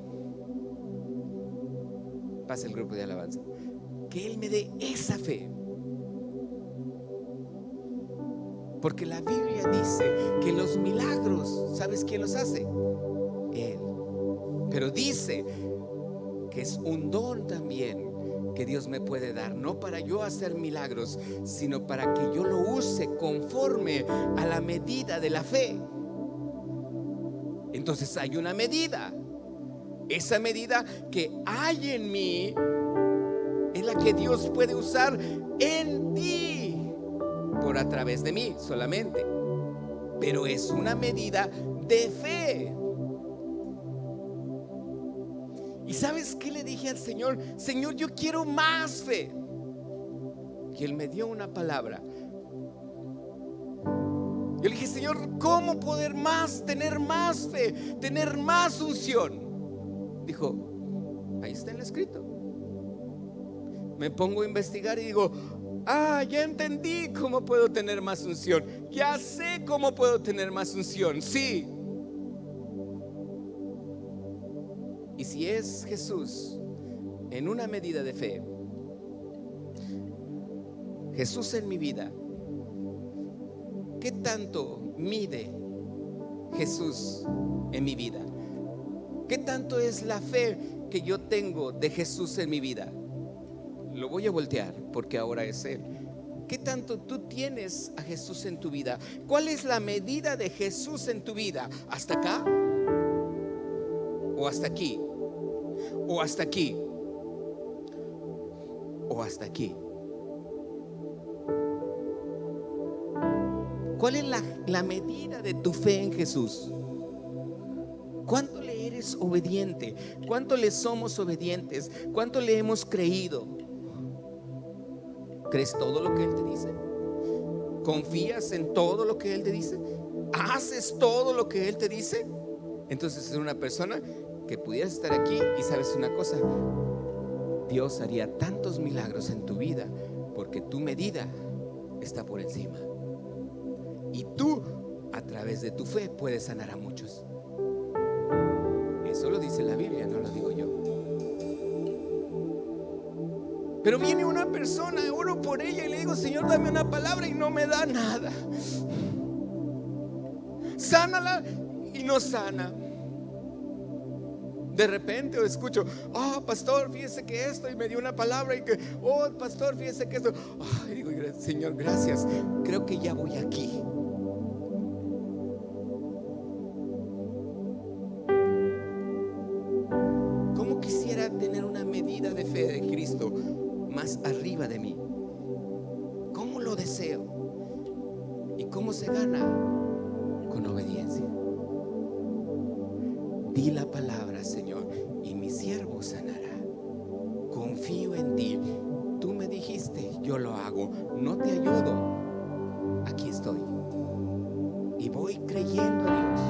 Pasa el grupo de alabanza. Que Él me dé esa fe. Porque la Biblia dice que los milagros, ¿sabes quién los hace? Él. Pero dice que es un don también que Dios me puede dar, no para yo hacer milagros, sino para que yo lo use conforme a la medida de la fe. Entonces hay una medida. Esa medida que hay en mí es la que Dios puede usar en ti, por a través de mí solamente. Pero es una medida de fe. ¿Y sabes qué le dije al Señor? Señor, yo quiero más fe. Y Él me dio una palabra. Yo le dije: Señor, ¿cómo poder más, tener más fe, tener más unción? Dijo: ahí está en el escrito. Me pongo a investigar y digo: ya entendí cómo puedo tener más unción. Ya sé cómo puedo tener más unción. Sí. Y si es Jesús en una medida de fe, Jesús en mi vida, tanto mide Jesús en mi vida? ¿Qué tanto es la fe que yo tengo de Jesús en mi vida? Lo voy a voltear porque ahora es Él. ¿Qué tanto tú tienes a Jesús en tu vida? ¿Cuál es la medida de Jesús en tu vida? ¿Hasta acá? ¿O hasta aquí? ¿O hasta aquí? ¿O hasta aquí? ¿Cuál es la medida de tu fe en Jesús? ¿Cuánto le eres obediente? ¿Cuánto le somos obedientes? ¿Cuánto le hemos creído? ¿Crees todo lo que Él te dice? ¿Confías en todo lo que Él te dice? ¿Haces todo lo que Él te dice? Entonces es una persona que pudieras estar aquí y sabes una cosa: Dios haría tantos milagros en tu vida porque tu medida está por encima. Y tú, a través de tu fe, puedes sanar a muchos. Eso lo dice la Biblia, no lo digo yo. Pero viene una persona, oro por ella y le digo: Señor, dame una palabra, y no me da nada. Sánala y no sana. De repente escucho: oh, pastor, fíjese que esto, y me dio una palabra, y que, oh, pastor, fíjese que esto. Oh, y digo: Señor, gracias, creo que ya voy aquí. ¿Cómo quisiera tener una medida de fe de Cristo más arriba de mí? ¿Cómo lo deseo? ¿Y cómo se gana? Con obediencia. Di la palabra: Señor, y mi siervo sanará. Confío en ti. Tú me dijiste, yo lo hago. No te ayudo. Aquí estoy. Y voy creyendo a Dios.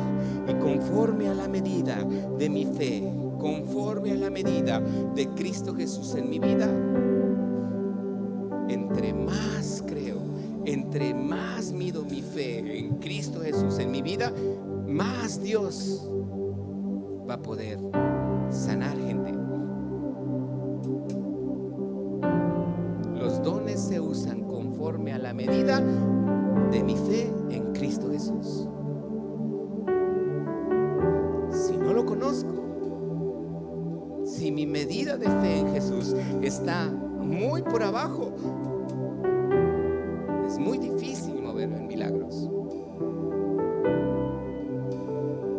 Y conforme a la medida de mi fe, conforme a la medida de Cristo Jesús en mi vida, entre más creo, entre más mido mi fe en Cristo Jesús en mi vida, más Dios va a poder sanar gente. Los dones se usan conforme a la medida de mi fe en Cristo Jesús. Si no lo conozco, si mi medida de fe en Jesús está muy por abajo, es muy difícil moverlo en milagros.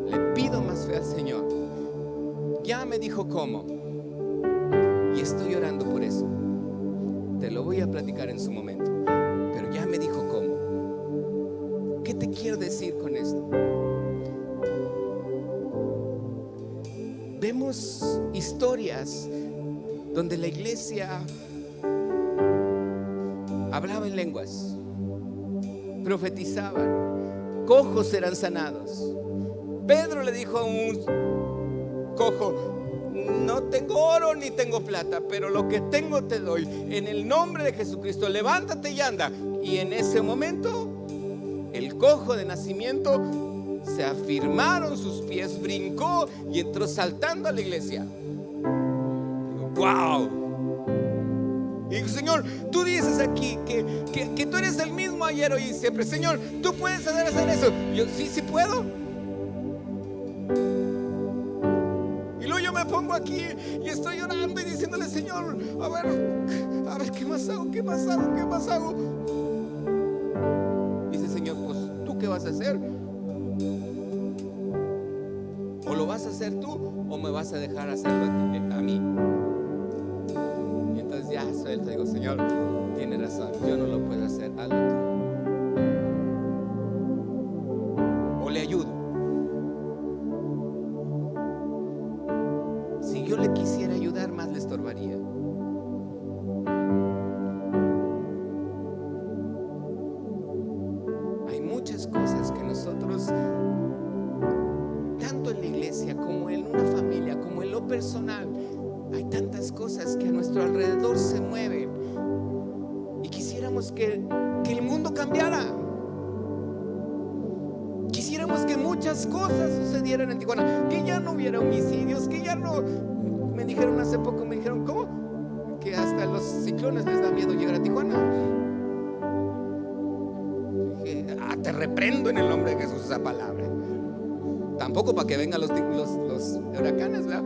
Le pido más fe al Señor. Ya me dijo cómo, y estoy orando por eso. Te lo voy a platicar en su momento, pero ya me dijo cómo. ¿Qué te quiero decir con esto? Vemos historias donde la iglesia hablaba en lenguas, profetizaban, cojos eran sanados. Pedro le dijo a un cojo: no tengo oro ni tengo plata, pero lo que tengo te doy. En el nombre de Jesucristo, levántate y anda. Y en ese momento, el cojo de nacimiento se afirmaron sus pies, brincó y entró saltando a la iglesia. ¡Wow! Y dijo: Señor, tú dices aquí que tú eres el mismo ayer, hoy y siempre. Señor, tú puedes hacer eso. Yo: sí puedo. Y luego yo me pongo aquí y estoy orando y diciéndole: Señor, a ver, ¿qué más hago? ¿Qué más hago? ¿Qué más hago? Dice: Señor, pues ¿tú qué vas a hacer? O lo vas a hacer tú, o me vas a dejar hacerlo a mí. Y entonces ya suelto, digo: Señor, tiene razón, yo no lo puedo hacer, hazlo tú. O le ayudo. Si yo le quisiera ayudar, más le estorbaría. Hay muchas cosas que nosotros, tanto en la iglesia como en una familia, como en lo personal, hay tantas cosas que a nuestro alrededor se mueven y quisiéramos que el mundo cambiara. Quisiéramos que muchas cosas sucedieran en Tijuana, que ya no hubiera homicidios, que ya no. Me dijeron hace poco, ¿cómo? Que hasta los ciclones les da miedo llegar a Tijuana. te reprendo en el nombre de Jesús esa palabra. Tampoco para que vengan los huracanes, ¿verdad?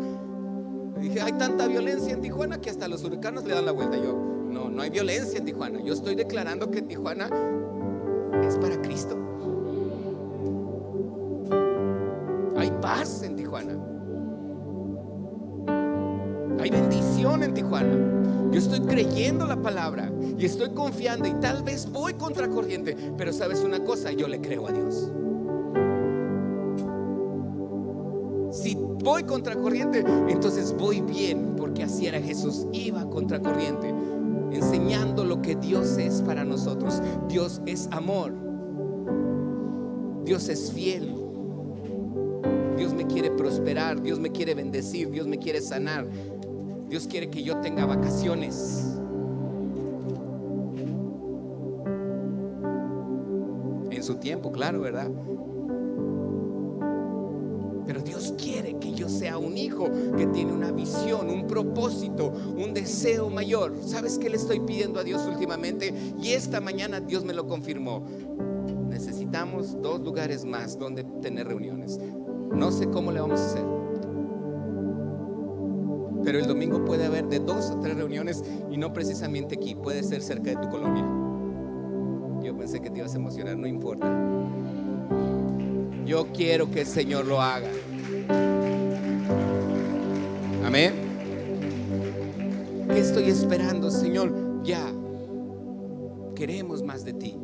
Dije, hay tanta violencia en Tijuana que hasta los huracanes le dan la vuelta. Yo, no hay violencia en Tijuana. Yo estoy declarando que Tijuana es para Cristo. Hay paz en Tijuana. Hay bendición en Tijuana. Yo estoy creyendo la palabra y estoy confiando, y tal vez voy contra corriente, pero sabes una cosa, yo le creo a Dios. Si voy contra corriente, entonces voy bien, porque así era Jesús. Iba contra corriente, enseñando lo que Dios es para nosotros. Dios es amor. Dios es fiel. Dios me quiere prosperar. Dios me quiere bendecir. Dios me quiere sanar. Dios quiere que yo tenga vacaciones. En su tiempo, claro, ¿verdad? Pero Dios quiere que yo sea un hijo que tiene una visión, un propósito, un deseo mayor. ¿Sabes qué le estoy pidiendo a Dios últimamente? Y esta mañana Dios me lo confirmó. Necesitamos 2 lugares más donde tener reuniones. No sé cómo le vamos a hacer, pero el domingo puede haber de 2 o 3 reuniones, y no precisamente aquí, puede ser cerca de tu colonia. Yo pensé que te ibas a emocionar, no importa. Yo quiero que el Señor lo haga. Amén. ¿Qué estoy esperando, Señor? Ya queremos más de ti.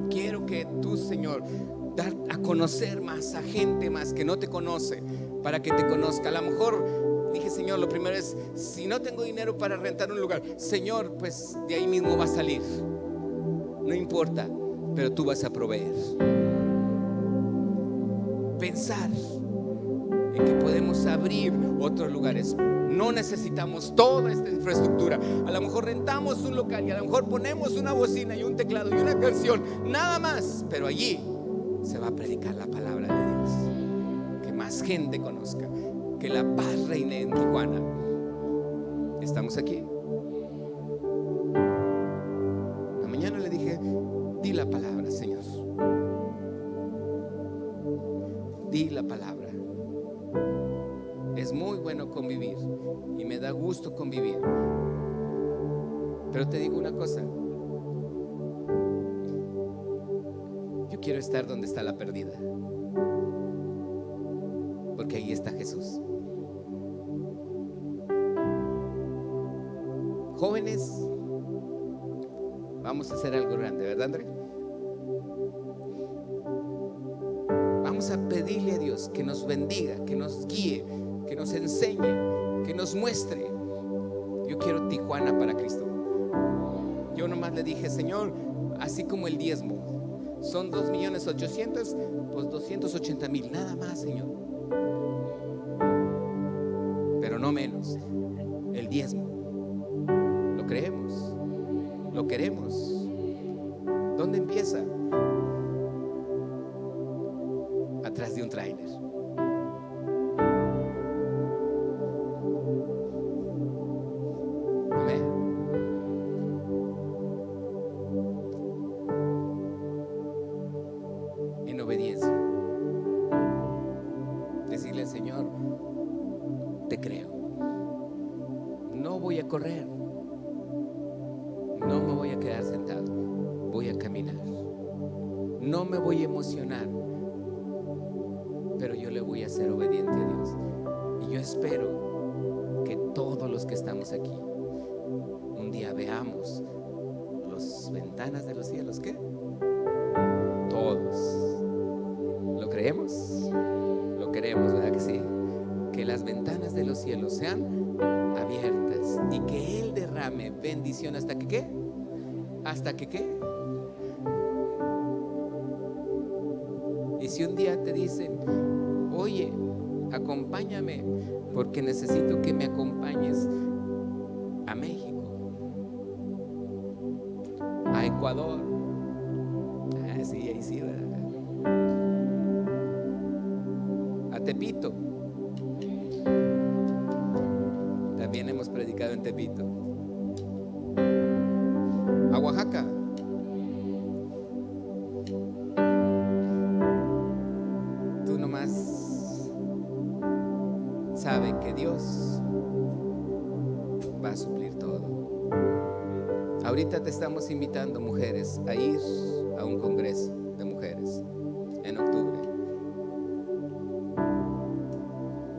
Quiero que tú, Señor, dar a conocer más a gente más que no te conoce, para que te conozca. A lo mejor dije, Señor, lo primero es, si no tengo dinero para rentar un lugar, Señor, pues de ahí mismo va a salir. No importa, pero tú vas a proveer. Pensar en que podemos abrir otros lugares. No necesitamos toda esta infraestructura. A lo mejor rentamos un local y a lo mejor ponemos una bocina y un teclado y una canción, nada más, pero allí se va a predicar la palabra de Dios. Que más gente conozca, que la paz reine en Tijuana. Estamos aquí. La mañana le dije, di la palabra, Señor. Di la palabra. Es muy bueno convivir y me da gusto convivir, pero te digo una cosa, yo quiero estar donde está la perdida, porque ahí está Jesús. Jóvenes, vamos a hacer algo grande, ¿verdad, André? Vamos a pedirle a Dios que nos bendiga, que nos guíe, que nos enseñe, que nos muestre. Yo quiero Tijuana para Cristo. Yo nomás le dije, Señor, así como el diezmo son 2.800.000, pues 280.000, nada más, Señor, pero no menos. El diezmo lo creemos, lo queremos. ¿Dónde empieza? Atrás de un tráiler. Amén. En obediencia. Decirle al Señor, te creo. No voy a correr. No me voy a quedar sentado. Voy a caminar. No me voy a emocionar, pero yo le voy a ser obediente a Dios. Y yo espero que todos los que estamos aquí un día veamos las ventanas de los cielos. ¿Qué? Todos. ¿Lo creemos? Lo queremos, ¿verdad que sí? Que las ventanas de los cielos sean abiertas y que Él derrame bendición hasta que ¿qué? Hasta que ¿qué? Y si un día te dicen, oye, acompáñame, porque necesito que me acompañes a México, a Ecuador, sí, ahí sí, ¿verdad? A Tepito, también hemos predicado en Tepito, a Oaxaca, sabe que Dios va a suplir todo. Ahorita te estamos invitando, mujeres, a ir a un congreso de mujeres en octubre.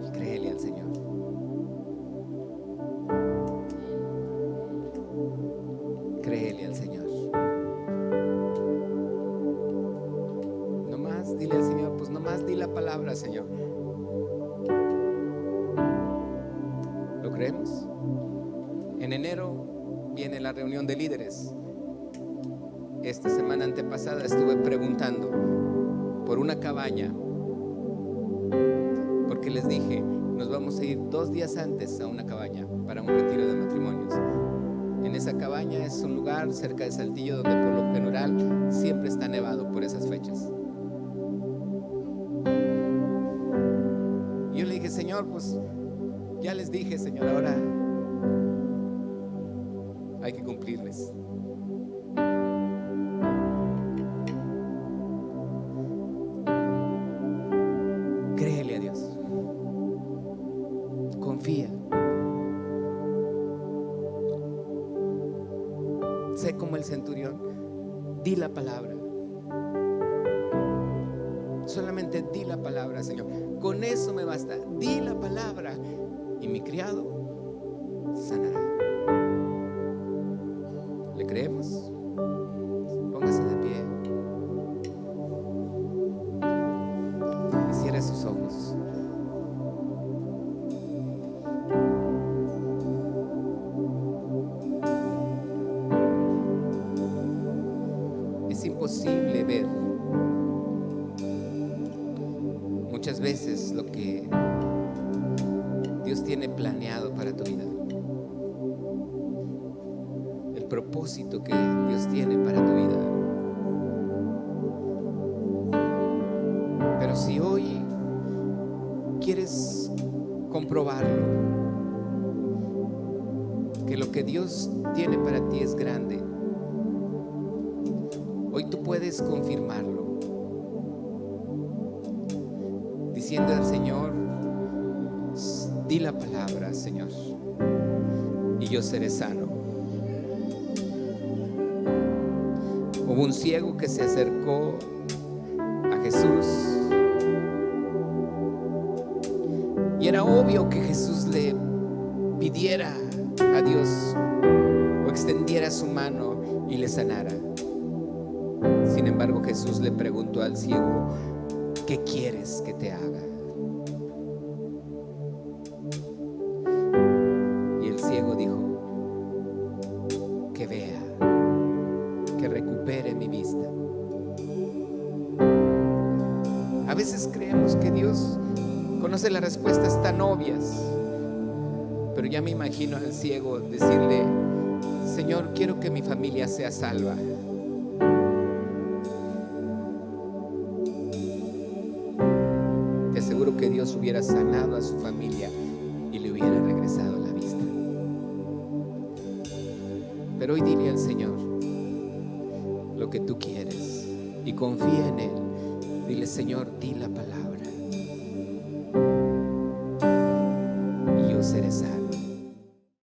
Y créele al Señor. Créele al Señor. Nomás dile al Señor, pues nomás di la palabra, Señor. ¿Lo creemos? En enero viene la reunión de líderes. Esta semana antepasada estuve preguntando por una cabaña, porque les dije, nos vamos a ir 2 días antes a una cabaña para un retiro de matrimonios. En esa cabaña es un lugar cerca de Saltillo donde por lo general siempre está nevado por esas fechas. Y yo le dije, Señor, pues ya les dije, Señor, ahora hay que cumplirles. Créele a Dios. Confía. Sé como el centurión. Di la palabra. Solamente di la palabra, Señor. Con eso me basta. Di la palabra y mi criado sanará. ¿Le creemos? Póngase de pie y cierre sus ojos. Es imposible ver muchas veces lo que Dios tiene planeado para tu vida, el propósito que Dios tiene para tu vida. Pero si hoy quieres comprobarlo, que lo que Dios tiene para ti es grande, hoy tú puedes confirmarlo diciendo al Señor, di la palabra, Señor, y yo seré sano. Hubo un ciego que se acercó a Jesús y era obvio que Jesús le pidiera a Dios o extendiera su mano y le sanara. Sin embargo, Jesús le preguntó al ciego, ¿qué quieres que te haga? Y el ciego dijo, que vea, que recupere mi vista. A veces creemos que Dios conoce las respuestas tan obvias, pero ya me imagino al ciego decirle, Señor, quiero que mi familia sea salva. Te aseguro que Dios hubiera sanado a su familia y le hubiera regresado la vista. Pero hoy dile al Señor lo que tú quieres y confía en Él. Dile, Señor, di la palabra.